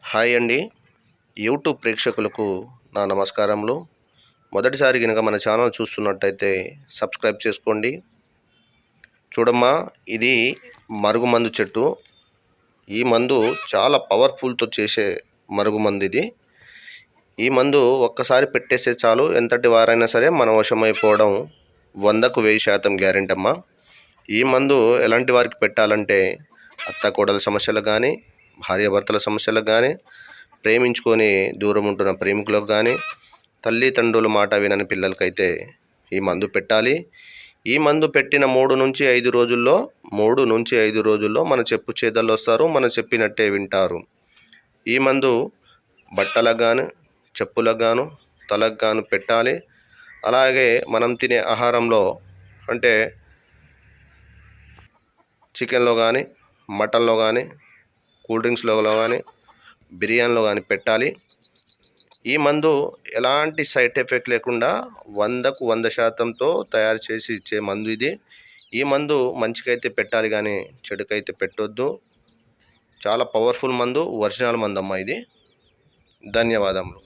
Hi అండి. YouTube ప్రేక్షకులకు నా నమస్కారములు. మొదటిసారి కనుక మన ఛానల్ చూస్తున్నట్టయితే సబ్స్క్రైబ్ చేసుకోండి. చూడమ్మా, ఇది మరుగుమందు చెట్టు. ఈ మందు చాలా పవర్ఫుల్తో చేసే మరుగుమందు ఇది. ఈ మందు ఒక్కసారి పెట్టేస్తే చాలు, ఎంతటి వారైనా సరే మన వశమైపోవడం 100కు 1000% గ్యారెంటీ అమ్మా. ఈ మందు ఎలాంటి వారికి పెట్టాలంటే అత్తాకోడల సమస్యలకు కానీ, భార్యాభర్తల సమస్యలకు కానీ, ప్రేమించుకొని దూరం ఉంటున్న ప్రేమికులకు కానీ, తల్లిదండ్రుల మాట వినని పిల్లలకైతే ఈ మందు పెట్టాలి. ఈ మందు పెట్టిన 3 నుంచి 5 రోజుల్లో మన చెప్పు చేదల్లో వస్తారు, మనం చెప్పినట్టే వింటారు. ఈ మందు బట్టలకు గాను, చెప్పులకు గాను, తలకు గాను పెట్టాలి. అలాగే మనం తినే ఆహారంలో అంటే చికెన్లో కానీ, మటన్లో కానీ, కూల్ డ్రింక్స్లో కానీ, బిర్యానీలో కానీ పెట్టాలి. ఈ మందు ఎలాంటి సైడ్ ఎఫెక్ట్ లేకుండా 100కు 100%తో తయారు చేసి ఇచ్చే మందు ఇది. ఈ మందు మంచికైతే పెట్టాలి కానీ చెడుకైతే పెట్టొద్దు. చాలా పవర్ఫుల్ మందు, ఒరిజినల్ మందు అమ్మ ఇది. ధన్యవాదములు.